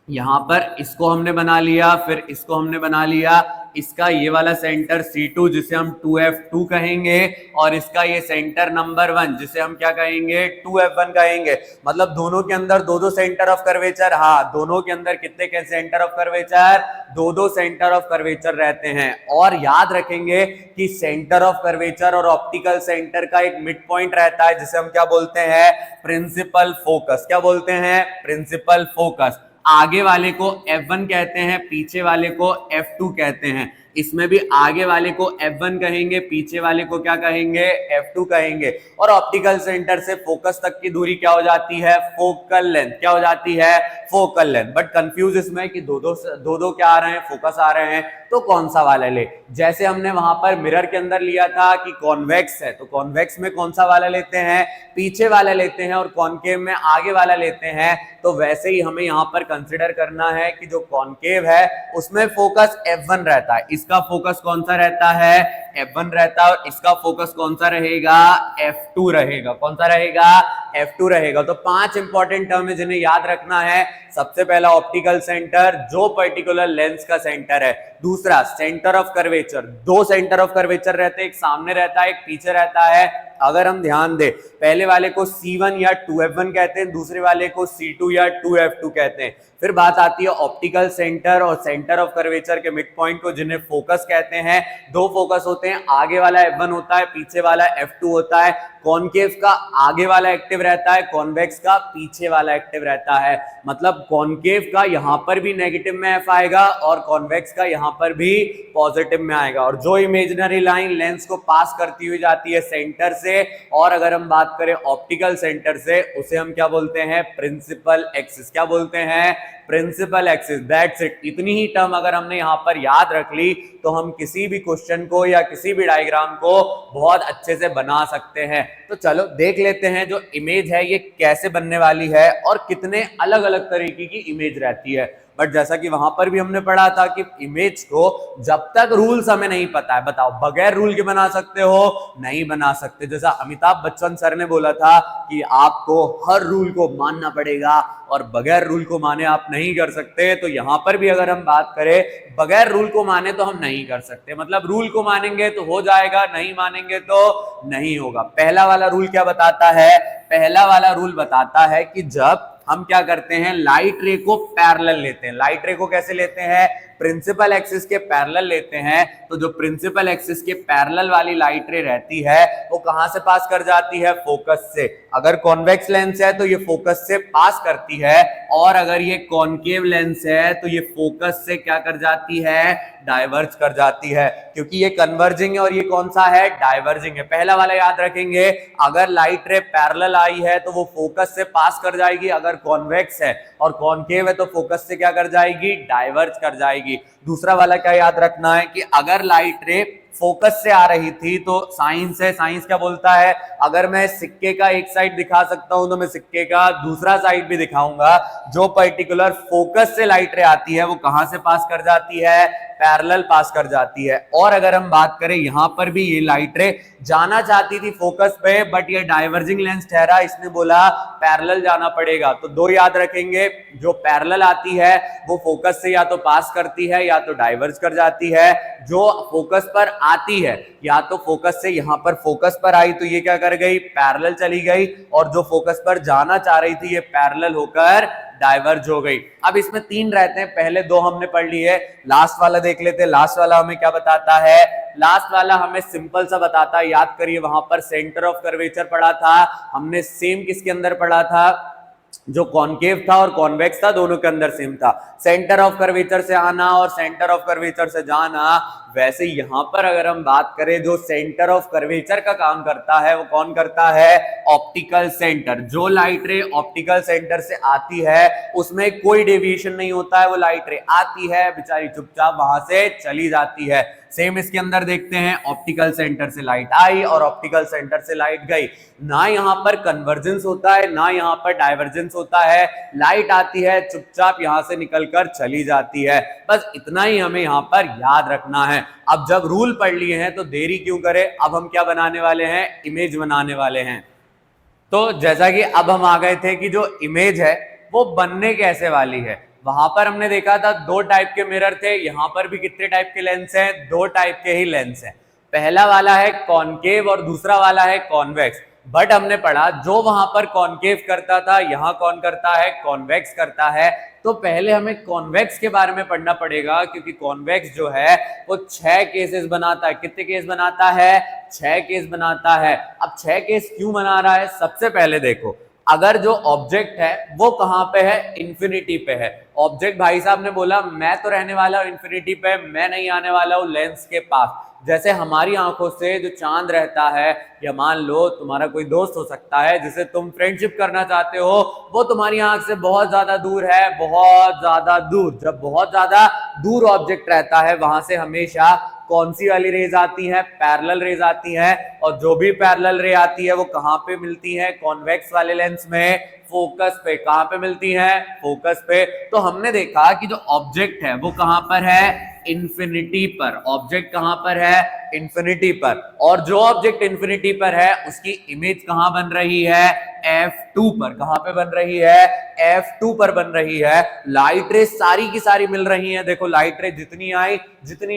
Speaker 1: यहां पर इसको हमने बना लिया, फिर इसको हमने बना लिया। इसका ये वाला सेंटर C2 जिसे हम 2F2 कहेंगे, और इसका ये सेंटर नंबर 1 जिसे हम क्या कहेंगे? 2F1 कहेंगे। मतलब दोनों के अंदर दो दो सेंटर ऑफ कर्वेचर। हाँ, दोनों के अंदर कितने के सेंटर ऑफ कर्वेचर? दो दो सेंटर ऑफ कर्वेचर रहते हैं। और याद रखेंगे कि सेंटर ऑफ कर्वेचर और ऑप्टिकल सेंटर का एक मिड पॉइंट रहता है जिसे हम क्या बोलते हैं? Principal focus. क्या बोलते हैं? Principal focus. आगे वाले को F1 कहते हैं, पीछे वाले को F2 कहते हैं। इसमें भी आगे वाले को F1 कहेंगे, पीछे वाले को क्या कहेंगे? F2 कहेंगे। और ऑप्टिकल सेंटर से फोकस तक की दूरी क्या हो जाती है? Focal length. क्या हो जाती है? Focal length. बट कंफ्यूज इसमें कि दो दो क्या आ रहे हैं? फोकस आ रहे हैं, तो कौन सा वाला ले? जैसे हमने वहां पर मिरर के अंदर लिया था कि कॉन्वेक्स है, तो कॉन्वेक्स में कौन सा वाला लेते हैं? पीछे वाला लेते हैं, और कॉन्केव में आगे वाला लेते हैं। तो वैसे ही हमें यहाँ पर कंसिडर करना है कि जो कॉन्केव है उसमें फोकस F1 रहता है। इसका फोकस कौन सा रहता है? F1 रहता है। और इसका फोकस कौन सा रहेगा? F2 रहेगा। कौन सा रहेगा? F2 रहेगा। तो 5 इंपॉर्टेंट टर्म है जिन्हें याद रखना है। सबसे पहला ऑप्टिकल सेंटर, जो पर्टिकुलर लेंस का सेंटर है। दूसरा सेंटर ऑफ कर्वेचर, दो सेंटर ऑफ कर्वेचर रहते हैं, एक सामने रहता है, एक पीछे रहता है। अगर हम ध्यान दें, पहले वाले को C1 या 2F1 कहते हैं, दूसरे वाले को C2 या 2F2 कहते हैं। फिर बात आती है ऑप्टिकल सेंटर और सेंटर ऑफ कर्वेचर के मिड पॉइंट को, जिन्हें फोकस कहते हैं। दो फोकस होते हैं, आगे वाला F1 होता है, पीछे वाला F2 होता है। कॉनकेव का आगे वाला एक्टिव रहता है, कॉन्वेक्स का पीछे वाला एक्टिव रहता है। मतलब कॉनकेव का यहां पर भी नेगेटिव में एफ आएगा और कॉन्वेक्स का यहां पर भी पॉजिटिव में आएगा। और जो इमेजिनरी लाइन लेंस को पास करती हुई जाती है सेंटर से, और अगर हम बात करें ऑप्टिकल सेंटर से, उसे हम क्या बोलते हैं, प्रिंसिपल एक्सिस। क्या बोलते हैं, प्रिंसिपल एक्सिस। That's it. इतनी ही टर्म अगर हमने यहां पर याद रख ली तो हम किसी भी क्वेश्चन को या किसी भी डायग्राम को बहुत अच्छे से बना सकते हैं। तो चलो देख लेते हैं जो इमेज है ये कैसे बनने वाली है और कितने अलग अलग तरीके की इमेज रहती है। बट जैसा कि वहां पर भी हमने पढ़ा था कि इमेज को जब तक रूल्स हमें नहीं पता है, बताओ बगैर रूल के बना सकते हो, नहीं बना सकते। जैसा अमिताभ बच्चन सर ने बोला था कि आपको हर रूल को मानना पड़ेगा और बगैर रूल को माने आप नहीं कर सकते। तो यहां पर भी अगर हम बात करें बगैर रूल को माने तो हम नहीं कर सकते। मतलब रूल को मानेंगे तो हो जाएगा, नहीं मानेंगे तो नहीं होगा। पहला वाला रूल क्या बताता है, पहला वाला रूल बताता है कि जब हम क्या करते हैं, लाइट रे को पैरेलल लेते हैं। लाइट रे को कैसे लेते हैं, प्रिंसिपल एक्सिस के पैरेलल लेते हैं। तो जो प्रिंसिपल एक्सिस के पैरेलल वाली लाइट रे रहती है वो कहां से पास कर जाती है, फोकस से। अगर कॉन्वेक्स लेंस है तो ये फोकस से पास करती है, और अगर ये कॉनकेव लेंस है तो ये फोकस से क्या कर जाती है, डाइवर्ज कर जाती है। क्योंकि ये कन्वर्जिंग है और ये कौन सा है, डाइवर्जिंग है। पहला वाला याद रखेंगे, अगर लाइट रे पैरेलल आई है तो वो फोकस से पास कर जाएगी, अगर कॉन्वेक्स है और कॉनकेव है तो फोकस से क्या कर जाएगी, डाइवर्ज कर जाएगी। दूसरा वाला क्या याद रखना है कि अगर लाइट रे फोकस से आ रही थी तो साइंस है, साइंस क्या बोलता है, अगर मैं सिक्के का एक साइड दिखा सकता हूं तो मैं सिक्के का दूसरा साइड भी दिखाऊंगा। जो पर्टिकुलर फोकस से लाइट रे आती है वो कहां से पास कर जाती है, पैरेलल पास कर जाती है। और अगर हम बात करें यहां पर भी ये लाइट रे जाना चाहती थी फोकस पे, बट ये डाइवर्जिंग लेंस ठहरा, इसने बोला पैरेलल जाना पड़ेगा। तो दो याद रखेंगे, जो पैरेलल आती है वो फोकस से या तो पास करती है या तो डाइवर्ज कर जाती है। जो फोकस पर आती है या तो फोकस से यहां पर फोकस पर आई तो ये क्या कर गई, पैरेलल चली गई, और जो फोकस पर जाना चाह रही थी ये पैरेलल होकर डाइवर्ज हो गई। अब इसमें तीन रहते हैं, पहले दो हमने पढ़ लिए, लास्ट वाला देख लेते हैं। लास्ट वाला हमें क्या बताता है, लास्ट वाला हमें सिंपल सा बताता है। याद करिए वहां पर सेंटर ऑफ कर्वेचर पढ़ा था हमने, सेम किसके अंदर पढ़ा था, जो कॉनकेव था और कॉन्वेक्स था दोनों के अंदर सेम था। सेंटर ऑफ कर्वेचर से आना और सेंटर ऑफ कर्वेचर से जाना। वैसे यहां पर अगर हम बात करें जो सेंटर ऑफ कर्वेचर का काम करता है वो कौन करता है, ऑप्टिकल सेंटर। जो लाइट रे ऑप्टिकल सेंटर से आती है उसमें कोई डेविएशन नहीं होता है, वो लाइट रे आती है बेचारी चुपचाप वहां से चली जाती है। सेम इसके अंदर देखते हैं, ऑप्टिकल सेंटर से लाइट आई और ऑप्टिकल सेंटर से लाइट गई। ना यहां पर कन्वर्जेंस होता है ना यहां पर डाइवर्जेंस होता है, लाइट आती है चुपचाप यहां से निकलकर चली जाती है। बस इतना ही हमें यहां पर याद रखना है। अब जब रूल पढ़ लिए हैं तो देरी क्यों करें, अब हम क्या बनाने वाले हैं, इमेज बनाने वाले हैं। तो जैसा कि अब हम आ गए थे कि जो इमेज है वो बनने कैसे वाली है। वहां पर हमने देखा था दो टाइप के मिरर थे, यहां पर भी कितने टाइप के लेंस हैं, दो टाइप के ही लेंस हैं। पहला वाला है कॉनकेव और दूसरा वाला है कॉन्वेक्स। बट हमने पढ़ा जो वहां पर कॉनकेव करता था यहां कौन करता है, कॉन्वेक्स करता है। तो पहले हमें कॉन्वेक्स के बारे में पढ़ना पड़ेगा, क्योंकि कॉन्वेक्स जो है वो 6 केसेस बनाता है। कितने केस बनाता है, 6 केस बनाता है। अब 6 केस क्यों बना रहा है, सबसे पहले देखो, अगर जो ऑब्जेक्ट है वो कहां पे है, इंफिनिटी पे है। ऑब्जेक्ट भाई साहब ने बोला मैं तो रहने वाला हूं इंफिनिटी पे, मैं नहीं आने वाला हूं लेंस के पास। जैसे हमारी आंखों से जो चांद रहता है, या मान लो तुम्हारा कोई दोस्त हो सकता है जिसे तुम फ्रेंडशिप करना चाहते हो, वो तुम्हारी आंख से बहुत ज्यादा दूर है, बहुत ज्यादा दूर। जब बहुत ज्यादा दूर ऑब्जेक्ट रहता है वहां से हमेशा कौन सी वाली रेज आती है, पैरेलल रेज आती है। और जो भी पैरेलल रे आती है वो कहां पे मिलती है, कॉन्वेक्स वाले लेंस में, फोकस पे। कहां पे मिलती है, फोकस पे। तो हमने देखा कि जो ऑब्जेक्ट है वो कहां पर है, इंफिनिटी पर। ऑब्जेक्ट कहां पर है, इंफिनिटी पर। और जो ऑब्जेक्ट इंफिनिटी पर है उसकी इमेज कहां बन रही है, F2 पर। कहां पे बन रही है, F2 पर बन रही है। लाइट रे सारी की सारी मिल रही हैं, देखो लाइट रे जितनी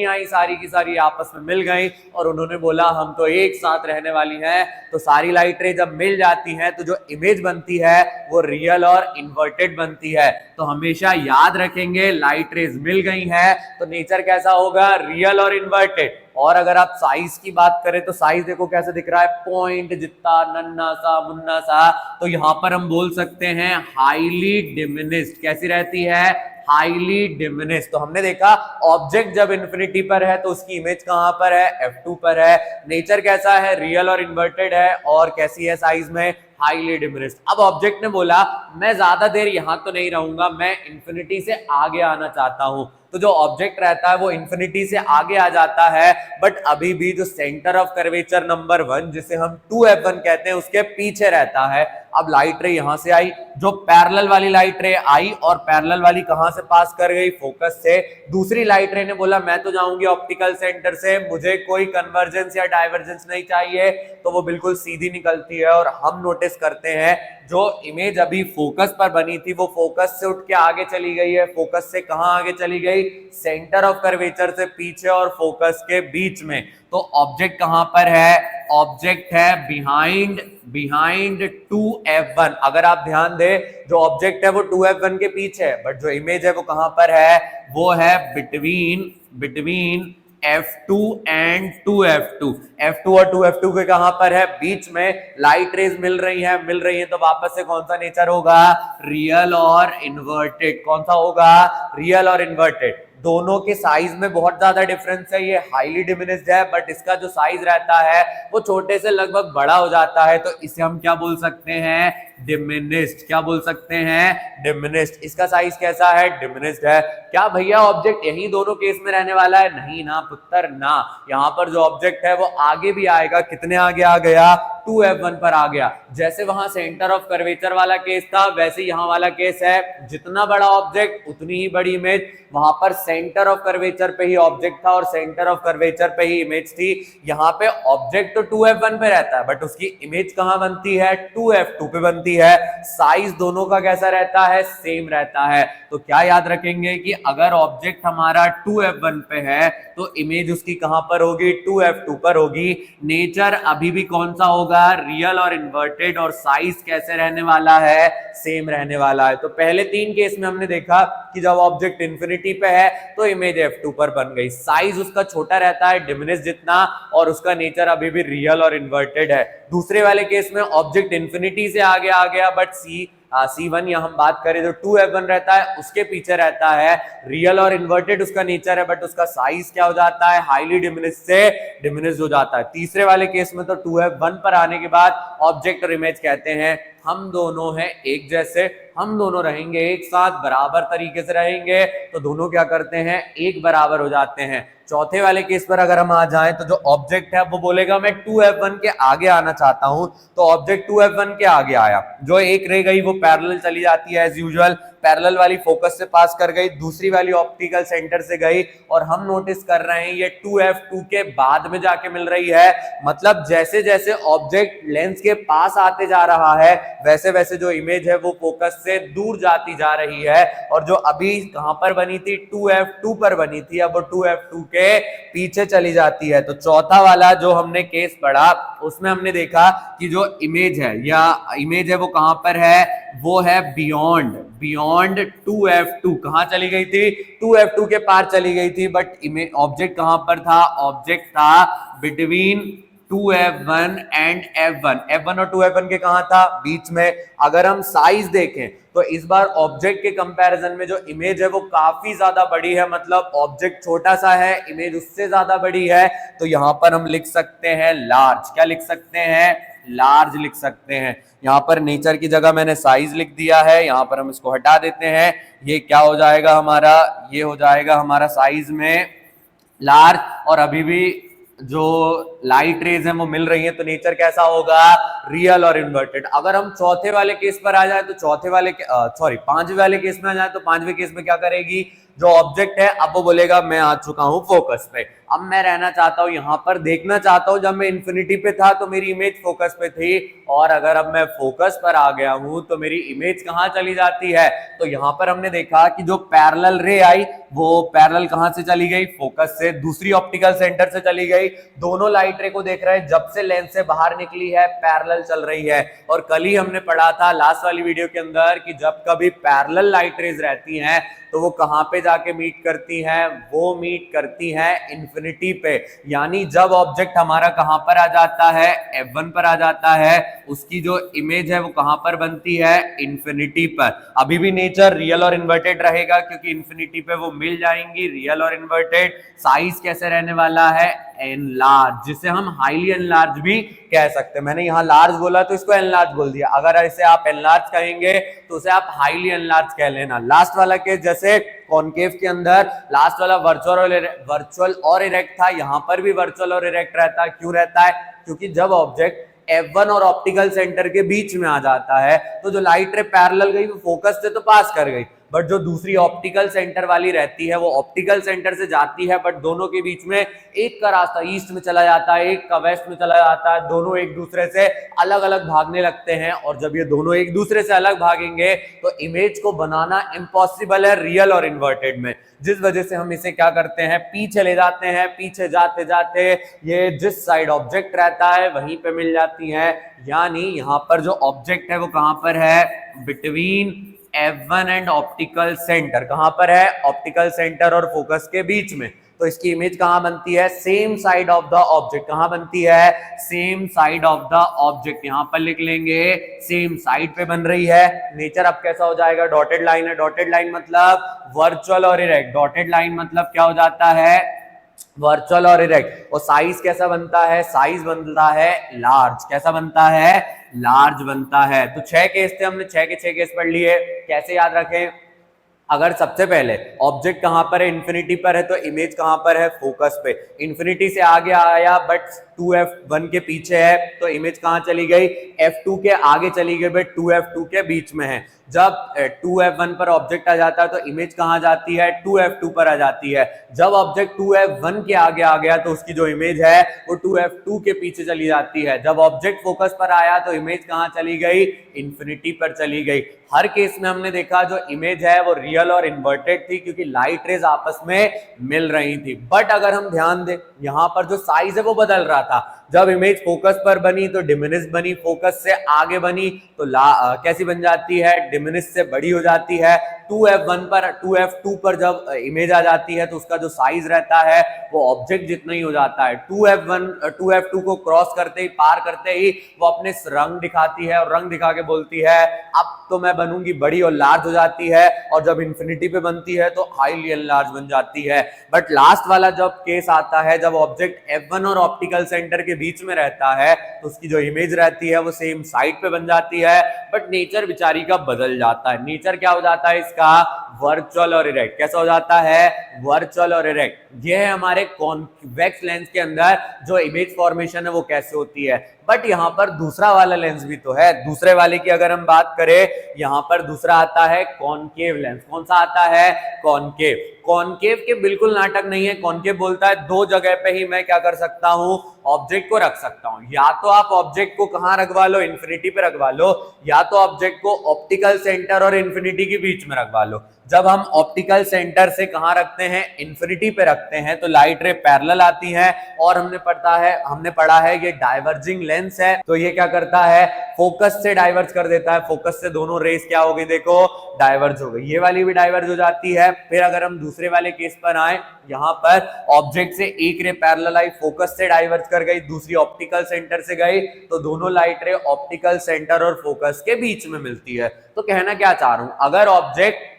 Speaker 1: आई सारी की सारी आपस में मिल गई, और उन्होंने बोला हम तो एक साथ रहने वाली हैं। तो सारी लाइट रे जब मिल जाती हैं तो जो इमेज बनती है वो रियल और इन्वर्टेड बनती है। तो हमेशा याद रखेंगे लाइट रेज मिल गई है तो नेचर कैसा होगा, रियल और इन्वर्टेड। और अगर आप साइज की बात करें तो साइज देखो कैसे दिख रहा है, पॉइंट जितना नन्ना सा मुन्ना सा। तो यहां पर हम बोल सकते हैं हाईली डिमिनिस्ड। कैसी रहती है? Highly diminished. तो हमने देखा ऑब्जेक्ट जब इन्फिनिटी पर है तो उसकी इमेज कहां पर है? F2 पर है। नेचर कैसा है? रियल और इन्वर्टेड है। और कैसी है साइज में? Highly diminished. अब ऑब्जेक्ट ने बोला मैं ज्यादा देर यहां तो नहीं रहूंगा, मैं इन्फिनिटी से आगे आना चाहता हूं। तो जो ऑब्जेक्ट रहता है वो इन्फिनिटी से आगे आ जाता है, बट अभी भी जो सेंटर ऑफ कर्वेचर नंबर 1 जिसे हम 2F1 कहते हैं उसके पीछे रहता है। अब लाइट रे यहां से आई, जो पैरेलल वाली लाइट रे आई और पैरेलल वाली कहां से पास कर गई? फोकस से। दूसरी लाइट रे ने बोला मैं तो जाऊंगी ऑप्टिकल सेंटर से, मुझे कोई कन्वर्जेंस या डाइवर्जेंस नहीं चाहिए, तो वो बिल्कुल सीधी निकलती है। और हम नोटिस करते हैं जो इमेज अभी फोकस पर बनी थी वो फोकस से उठ के आगे चली गई है। फोकस से कहां आगे चली गई? सेंटर ऑफ कर्वेचर से पीछे और फोकस के बीच में। तो ऑब्जेक्ट कहां पर है? ऑब्जेक्ट है बिहाइंड 2F1। अगर आप ध्यान दें जो ऑब्जेक्ट है वो 2F1 के पीछे है, बट जो इमेज है वो कहां पर है? वो है between F2 and 2F2। F2 और 2F2 के कहां पर है? बीच में। लाइट रेज मिल रही है तो वापस से कौन सा नेचर होगा? रियल और इन्वर्टेड। कौन सा होगा? रियल और इन्वर्टेड। दोनों के साइज में बहुत ज्यादा डिफरेंस है। ये हाईली डिमिनिस्ड है, बट इसका जो साइज रहता है वो छोटे से लगभग बड़ा हो जाता है, तो इसे हम क्या बोल सकते हैं? डिमिनिस्ड। क्या बोल सकते हैं? डिमिनिस्ड। इसका साइज कैसा है? डिमिनिस्ड है। क्या भैया ऑब्जेक्ट यही दोनों केस में रहने वाला है? नहीं ना पुत्र ना। यहां पर जो ऑब्जेक्ट है वो आगे भी आएगा। कितने आगे आ गया? 2F1 पर आ गया। जैसे वहां सेंटर ऑफ कर्वेचर वाला केस था वैसे यहां वाला केस है। जितना बड़ा ऑब्जेक्ट उतनी ही बड़ी इमेज। वहां पर सेंटर ऑफ कर्वेचर पे ही ऑब्जेक्ट था और सेंटर ऑफ कर्वेचर पे ही इमेज थी। यहां पे ऑब्जेक्ट तो 2F1 पे रहता है, बट उसकी इमेज कहां बनती है? 2F2 पे बनती है। साइज दोनों का कैसा रहता है? सेम रहता है। तो क्या याद रखेंगे कि अगर ऑब्जेक्ट हमारा 2F1 पे है तो इमेज उसकी कहां पर होगी? 2F2 पर होगी। नेचर अभी भी कौन सा होगा? रियल और इन्वर्टेड। और साइज कैसे रहने वाला है? सेम रहने वाला है। तो पहले 3 केस में हमने देखा कि जब ऑब्जेक्ट इन्फिनिटी पे है तो इमेज F2 पर बन गई। साइज उसका छोटा रहता है डिमिनिश जितना, और उसका नेचर अभी भी रियल और इन्वर्टेड है। दूसरे वाले केस में ऑब्जेक्ट इन्फिनिटी से आगे आ गया, बट C1 या हम बात करें जो 2F1 रहता है उसके पीछे रहता है। रियल और इन्वर्टेड उसका नेचर है, बट उसका साइज क्या हो जाता है? हाईली डिमिनिश से डिमिनिश हो जाता है। तीसरे वाले केस में तो 2F1 पर आने के बाद ऑब्जेक्ट और इमेज कहते हैं हम दोनों हैं एक जैसे, हम दोनों रहेंगे एक साथ, बराबर तरीके से रहेंगे, तो दोनों क्या करते हैं? एक बराबर हो जाते हैं। चौथे वाले केस पर अगर हम आ जाएं तो जो ऑब्जेक्ट है वो बोलेगा मैं 2F1 के आगे आना चाहता हूं, तो ऑब्जेक्ट 2F1 के आगे आया। जो एक रह गई वो पैरेलल चली जाती है एज यूजुअल। पैरेलल वाली फोकस से पास कर गई, दूसरी वाली ऑप्टिकल सेंटर से गई, और हम नोटिस कर रहे हैं ये 2F2 के बाद में जाके मिल रही है। मतलब जैसे जैसे ऑब्जेक्ट लेंस के पास आते जा रहा है वैसे वैसे जो इमेज है वो फोकस से दूर जाती जा रही है, और जो अभी कहां पर बनी थी? 2F2 पर बनी थी, अब वो 2F2 के पीछे चली जाती है। तो चौथा वाला जो हमने केस पढ़ा उसमें हमने देखा कि जो इमेज है या इमेज है वो कहां पर है? वो है बियॉन्ड 2F2। कहां चली गई थी? 2F2 के पार चली गई थी, बट ऑब्जेक्ट कहां पर था? ऑब्जेक्ट था between 2F1 and F1। F1 और 2F1 के कहां था? बीच में। अगर हम साइज देखें तो इस बार ऑब्जेक्ट के कंपैरिजन में जो इमेज है वो काफी ज्यादा बड़ी है। मतलब ऑब्जेक्ट छोटा सा है, इमेज उससे ज्यादा बड़ी है, तो यहां पर हम लिख सकते हैं लार्ज। क्या लिख सकते हैं? लार्ज लिख सकते हैं। यहां पर नेचर की जगह मैंने साइज लिख दिया है, यहां पर हम इसको हटा देते हैं। ये क्या हो जाएगा हमारा? ये हो जाएगा हमारा साइज में लार्ज। और अभी भी जो लाइट रेज है वो मिल रही है, तो नेचर कैसा होगा? रियल और इन्वर्टेड। अगर हम चौथे वाले केस पर आ जाए तो पांचवें वाले केस में आ जाए तो पांचवें केस में क्या करेगी? जो ऑब्जेक्ट है अब वो बोलेगा मैं आ चुका हूं फोकस पे, अब मैं रहना चाहता हूं यहां पर, देखना चाहता हूं। जब मैं इन्फिनिटी पे था तो मेरी इमेज फोकस पे थी, और अगर अब मैं फोकस पर आ गया हूं तो मेरी इमेज कहां चली जाती है? तो यहां पर हमने देखा कि जो पैरेलल रे आई वो पैरेलल कहां से चली गई? फोकस से। दूसरी ऑप्टिकल सेंटर से चली गई। दोनों लाइट रे को देख रहे हैं जब से लेंस से बाहर निकली है पैरेलल चल रही है। और कल ही हमने पढ़ा था लास्ट वाली वीडियो के अंदर कि जब कभी पैरेलल लाइट रेज रहती हैं तो वो कहां पे जाके मीट करती हैं, वो मीट करती हैं इन्फिनिटी पे। यानी जब ऑब्जेक्ट हमारा कहां पर आ जाता है, F1 पर आ जाता है, उसकी जो इमेज है वो कहां पर बनती है, इन्फिनिटी पर। अभी भी नेचर रियल और इन्वर्टेड रहेगा क्योंकि इन्फिनिटी पे वो मिल जाएंगी, रियल और इन्वर्टेड। साइज कैसे रहने वाला है, एनलार्ज, जिसे हम हाईली एनलार्ज भी कह सकते हैं। मैंने यहां लार्ज बोला तो इसको एनलार्ज बोल दिया, अगर इसे आप एनलार्ज कहेंगे तो उसे आप हाईली एनलार्ज कह लेना। लास्ट वाला केस जैसे कॉनकेव के अंदर लास्ट वाला वर्चुअल और इरेक्ट था, यहां पर भी वर्चुअल और इरेक्ट रहता है। क्यों रहता है, क्योंकि जब ऑब्जेक्ट F1 और ऑप्टिकल सेंटर के बीच में आ जाता है तो जो लाइट रे पैरेलल गई वो फोकस से तो पास कर गई, बट जो दूसरी ऑप्टिकल सेंटर वाली रहती है वो ऑप्टिकल सेंटर से जाती है, बट दोनों के बीच में एक का रास्ता ईस्ट में चला जाता है, एक का वेस्ट में चला जाता है, दोनों एक दूसरे से अलग अलग भागने लगते हैं। और जब ये दोनों एक दूसरे से अलग भागेंगे तो इमेज को बनाना इम्पॉसिबल है रियल और इन्वर्टेड में, जिस वजह से हम इसे क्या करते हैं, पीछे ले जाते हैं। पीछे जाते जाते ये जिस साइड ऑब्जेक्ट रहता है वहीं पे मिल जाती है। यानी यहां पर जो ऑब्जेक्ट है वो कहां पर है, between F1 and optical centre. कहां पर है, ऑप्टिकल सेंटर और फोकस के बीच में। तो इसकी इमेज कहां बनती है, same side of the object. कहां बनती है, same side of the object. यहां पर लिख लेंगे सेम साइड पे बन रही है। नेचर अब कैसा हो जाएगा, डॉटेड लाइन है। डॉटेड लाइन मतलब वर्चुअल और इरेक्ट। डॉटेड लाइन मतलब क्या हो जाता है, वर्चुअल और इरेक्ट। और साइज कैसा बनता है, साइज बनता है लार्ज। कैसा बनता है, लार्ज बनता है। तो 6 केस थे, हमने 6 के 6 केस पढ़ लिए। कैसे याद रखें, अगर सबसे पहले ऑब्जेक्ट कहां पर है, इन्फिनिटी पर है, तो इमेज कहां पर है, फोकस पे। इन्फिनिटी से आगे आया बट 2F1 के पीछे है तो इमेज कहां चली गई, F2 के आगे चली गई बट 2F2 के बीच में है। जब 2F1 पर ऑब्जेक्ट आ जाता है तो इमेज कहां जाती है, 2F2 पर आ जाती है। जब ऑब्जेक्ट 2F1 के आगे आ गया तो उसकी जो इमेज है वो 2F2 के पीछे चली जाती है। जब ऑब्जेक्ट फोकस पर आया तो इमेज कहां चली गई, इन्फिनिटी पर चली गई। हर केस में हमने देखा जो इमेज है वो रियल और इन्वर्टेड थी क्योंकि लाइट रेज आपस में मिल रही थी। बट अगर हम ध्यान दें यहां पर जो साइज है वो बदल रहा था। जब इमेज फोकस पर बनी तो डिमिनिश बनी, फोकस से आगे बनी तो कैसी बन जाती है, डिमिनिश से बड़ी हो जाती है। 2F1 पर 2F2 पर जब इमेज आ जाती है तो उसका जो साइज रहता है वो ऑब्जेक्ट जितना ही हो जाता है। 2F2 को क्रॉस करते ही, पार करते ही वो अपने रंग दिखाती है और रंग दिखा के बोलती है अब तो मैं बनूंगी बड़ी, और लार्ज हो जाती है। और जब इन्फिनिटी पे बनती है तो हाईली एनलार्ज बन जाती है। बट लास्ट वाला जब केस आता है जब ऑब्जेक्ट F1 और ऑप्टिकल सेंटर के बीच में रहता है तो उसकी जो इमेज रहती है वो सेम साइड पे बन जाती है, बट नेचर बेचारी का बदल जाता है। नेचर क्या हो जाता है इसका, वर्चुअल और इरेक्ट। कैसा हो जाता है, वर्चुअल और इरेक्ट। ये है हमारे कॉन्वेक्स लेंस के अंदर जो इमेज फॉर्मेशन है वो कैसे होती है। बट यहां पर दूसरा वाला लेंस भी तो है। दूसरे वाले की अगर हम बात करें, यहां पर दूसरा आता है कॉनकेव लेंस। कौन सा आता है, कॉनकेव। कॉनकेव के बिल्कुल नाटक नहीं है। कॉनकेव बोलता है दो जगह पे ही मैं क्या कर सकता हूं, ऑब्जेक्ट को रख सकता हूं। या तो आप ऑब्जेक्ट को कहां रखवा लो, इन्फिनिटी पे रखवा लो, या तो ऑब्जेक्ट को ऑप्टिकल सेंटर और इन्फिनिटी के बीच में रखवा लो। जब हम ऑप्टिकल सेंटर से कहां रखते हैं, इन्फिनिटी पे रखते हैं तो लाइट रे पैरेलल आती है। और हमने पढ़ा है ये डाइवर्जिंग लेंस है, तो ये क्या करता है, फोकस से डाइवर्ज कर देता है। फोकस से दोनों रेस क्या हो गई, देखो डाइवर्ज हो गई। ये वाली भी डाइवर्ज हो जाती है। फिर अगर हम दूसरे वाले केस पर आए, यहां पर ऑब्जेक्ट से एक रे पैरेलल आई, फोकस से डाइवर्ज कर गई, दूसरी ऑप्टिकल सेंटर से गई, तो दोनों लाइट रे ऑप्टिकल सेंटर और फोकस के बीच में मिलती है। तो कहना क्या चाह रहा हूं, अगर ऑब्जेक्ट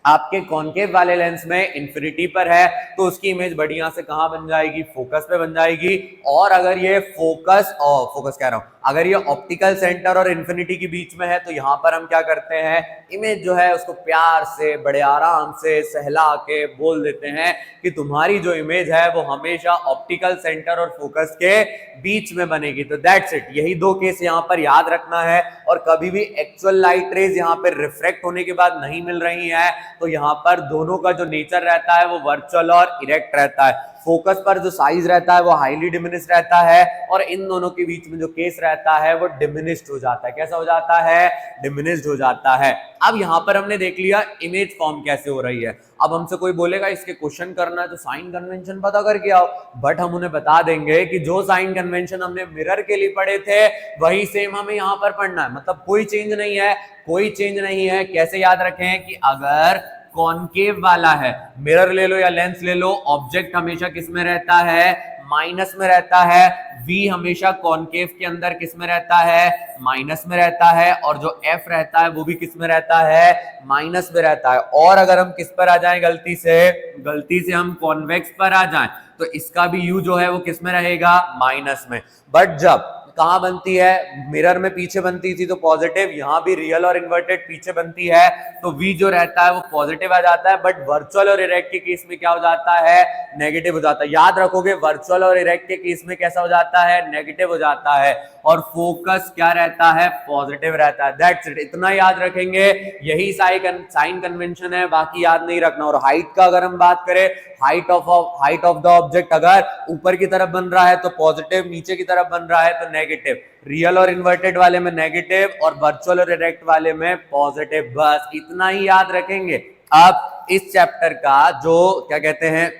Speaker 1: आपके कॉनकेव वाले लेंस में इन्फिनिटी पर है तो उसकी इमेज बढ़िया से कहां बन जाएगी, फोकस पे बन जाएगी। और अगर ये फोकस कह रहा हूं, अगर ये ऑप्टिकल सेंटर और इन्फिनिटी के बीच में है तो यहां पर हम क्या करते हैं, इमेज जो है उसको प्यार से बड़े आराम से सहला के बोल देते हैं कि तुम्हारी जो इमेज है वो हमेशा ऑप्टिकल सेंटर और फोकस के बीच में बनेगी। तो दैट्स इट, यही दो केस यहां पर याद रखना है। और कभी भी एक्चुअल लाइट रेज यहां पर रिफ्रेक्ट होने के बाद नहीं मिल रही है तो यहां पर दोनों का जो नेचर रहता है वो वर्चुअल और इरेक्ट रहता है। फोकस पर जो साइज रहता है वो हाईली डिमिनिश रहता है और इन दोनों के बीच में जो केस रहता है वो डिमिनिश्ड हो जाता है। कैसा हो जाता है, डिमिनिश्ड हो जाता है। अब यहां पर हमने देख लिया इमेज फॉर्म कैसे हो रही है। अब हमसे कोई बोलेगा इसके क्वेश्चन करना है तो साइन कन्वेंशन पता करके आओ, बट हम उन्हें बता देंगे कि जो साइन कन्वेंशन हमने मिरर के लिए पढ़े थे वही सेम हमें यहां पर पढ़ना है। मतलब कोई चेंज नहीं है, कोई चेंज नहीं है। कैसे याद रखें कि अगर कॉनकेव वाला है। मिरर ले लो या लेंस ले लो, ऑब्जेक्ट हमेशा किस में रहता है, माइनस में रहता है। V हमेशा कॉनकेव के अंदर किस में रहता है, माइनस में रहता है। और जो F रहता है वो भी किस में रहता है, माइनस में रहता है। और अगर हम किस पर आ जाएं, गलती से हम कॉन्वेक्स पर आ जाएं तो इसका भी U जो है वो किस में रहेगा, माइनस में। बट जब कहां बनती है, मिरर में पीछे बनती थी तो पॉजिटिव, यहां भी रियल और इन्वर्टेड पीछे बनती है तो V जो रहता है वो पॉजिटिव आ जाता है। बट वर्चुअल और इरेक्ट के केस में क्या हो जाता है, नेगेटिव हो जाता है। याद रखोगे वर्चुअल और इरेक्ट के केस में कैसा हो जाता है, नेगेटिव हो जाता है। और फोकस क्या रहता है, पॉजिटिव रहता है। दैट्स इट, इतना याद रखेंगे, यही साइन कन्वेंशन है, बाकी याद नहीं रखना। और हाइट का अगर हम बात करें, हाइट ऑफ द ऑब्जेक्ट अगर ऊपर की तरफ बन रहा है तो पॉजिटिव, नीचे की तरफ बन रहा है तो नेगेटिव। रियल और इन्वर्टेड वाले में नेगेटिव और वर्चुअल और इरेक्ट वाले में पॉजिटिव। बस इतना ही याद रखेंगे। अब इस चैप्टर का जो क्या कहते हैं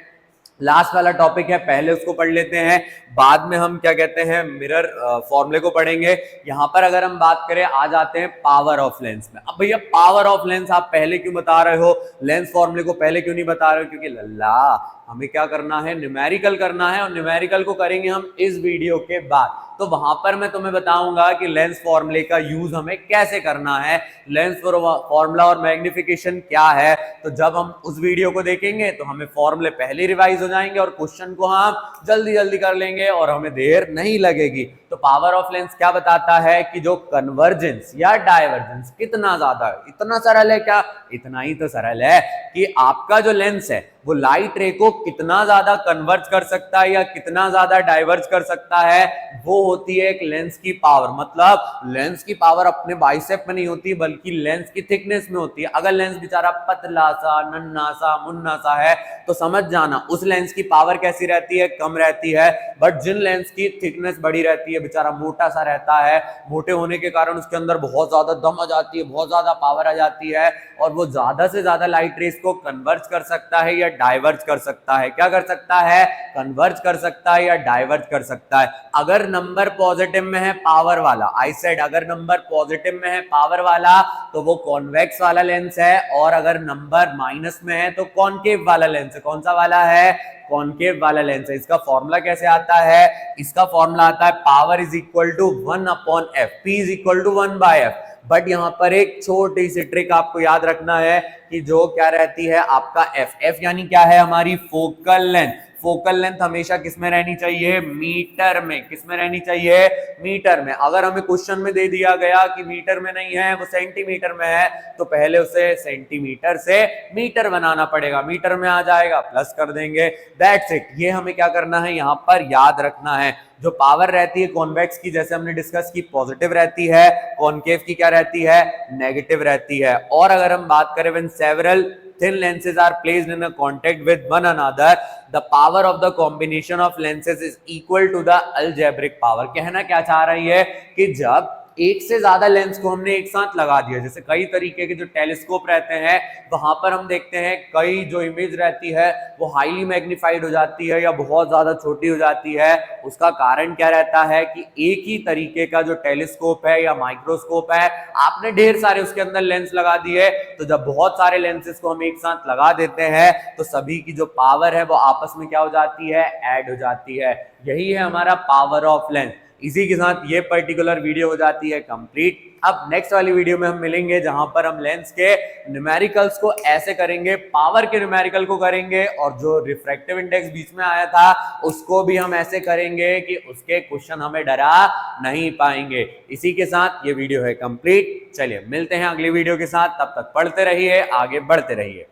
Speaker 1: लास्ट वाला टॉपिक है, पहले उसको पढ़ लेते हैं, बाद में हम क्या कहते हैं मिरर फॉर्मूले को पढ़ेंगे। यहां पर अगर हम बात करें, आ जाते हैं पावर ऑफ लेंस में। अब भैया पावर ऑफ लेंस आप पहले क्यों बता रहे हो, लेंस फॉर्मूले को पहले क्यों नहीं बता रहे हो? क्योंकि लल्ला हमें क्या करना है, न्यूमेरिकल करना है, और न्यूमेरिकल को करेंगे हम इस वीडियो के बाद। तो वहां पर मैं तुम्हें बताऊंगा कि लेंस फॉर्मूले का यूज हमें कैसे करना है, लेंस फॉर्मूला और मैग्निफिकेशन क्या है। तो जब हम उस वीडियो को देखेंगे तो हमें फॉर्मूले पहले रिवाइज हो जाएंगे और क्वेश्चन को हम जल्दी जल्दी कर लेंगे और हमें देर नहीं लगेगी। तो पावर ऑफ लेंस क्या बताता है कि जो कन्वर्जेंस या डाइवर्जेंस कितना ज्यादा है। इतना सरल है क्या, इतना ही तो सरल है कि आपका जो लेंस है वो लाइट रे को कितना ज्यादा कन्वर्ज कर सकता है या कितना ज्यादा डाइवर्ज कर सकता है, वो होती है एक लेंस की पावर। मतलब लेंस की पावर अपने बाइसेप में नहीं होती बल्कि लेंस की थिकनेस में होती है। अगर लेंस बेचारा पतला सा, नन्ना सा, मुन्ना सा है तो समझ जाना उस लेंस की पावर कैसी रहती है, कम रहती है। बट जिन लेंस की थिकनेस बड़ी रहती है, बेचारा मोटा सा रहता है, मोटे होने के कारण उसके अंदर बहुत ज्यादा दम आ जाती है, बहुत ज्यादा पावर आ जाती है और वो ज्यादा से ज्यादा लाइट रेस को कन्वर्ज कर सकता है या डाइवर्ज कर सकता है। क्या कर सकता है, कन्वर्ज कर सकता है या डाइवर्ज कर सकता है। अगर नंबर पॉजिटिव में है पावर वाला, आई सेड अगर नंबर पॉजिटिव में है पावर वाला तो वो कॉन्वेक्स वाला लेंस है, और अगर नंबर माइनस में है तो कॉनकेव वाला लेंस है। कौन सा वाला है, कॉनकेव वाला लेंस है। इसका फॉर्मूला कैसे आता है, इसका फॉर्मूला आता है power is equal to 1/f, p is equal to 1/f। But यहां पर एक छोटी सी ट्रिक आपको याद रखना है कि जो क्या रहती है आपका f यानी क्या है, हमारी फोकल लेंथ। फोकल लेंथ हमेशा किस में रहनी चाहिए, मीटर में। किस में रहनी चाहिए, मीटर में। अगर हमें क्वेश्चन में दे दिया गया कि मीटर में नहीं है, वो सेंटीमीटर में है, तो पहले उसे सेंटीमीटर से मीटर बनाना पड़ेगा। मीटर में आ जाएगा प्लस कर देंगे, दैट्स इट। ये हमें क्या करना है, यहां पर याद रखना है। जो पावर रहती है कॉन्वेक्स की, जैसे हमने डिस्कस की, पॉजिटिव रहती है, कॉनकेव की क्या रहती है, नेगेटिव रहती है। और अगर हम बात करें when several thin lenses are placed in a contact with one another, the power of the combination of lenses is equal to the algebraic power। कहना क्या चाह रही है कि जब एक से ज्यादा लेंस को हमने एक साथ लगा दिया, जैसे कई तरीके के जो टेलीस्कोप रहते हैं वहां पर हम देखते हैं कई जो इमेज रहती है वो हाईली मैग्नीफाइड हो जाती है या बहुत ज्यादा छोटी हो जाती है। उसका कारण क्या रहता है कि एक ही तरीके का जो टेलीस्कोप है या माइक्रोस्कोप है, आपने ढेर सारे उसके अंदर लेंस लगा दिए, तो जब बहुत सारे लेंसेज को हम एक साथ लगा देते हैं तो सभी की जो पावर है वो आपस में क्या हो जाती है, ऐड हो जाती है। यही है हमारा पावर ऑफ लेंस। इसी के साथ ये पर्टिकुलर वीडियो हो जाती है कंप्लीट। अब नेक्स्ट वाली वीडियो में हम मिलेंगे जहां पर हम लेंस के न्यूमेरिकल्स को ऐसे करेंगे, पावर के न्यूमेरिकल को करेंगे, और जो रिफ्रैक्टिव इंडेक्स बीच में आया था उसको भी हम ऐसे करेंगे कि उसके क्वेश्चन हमें डरा नहीं पाएंगे। इसी के साथ ये वीडियो है कंप्लीट। चलिए मिलते हैं अगली वीडियो के साथ, तब तक पढ़ते रहिए, आगे बढ़ते रहिए।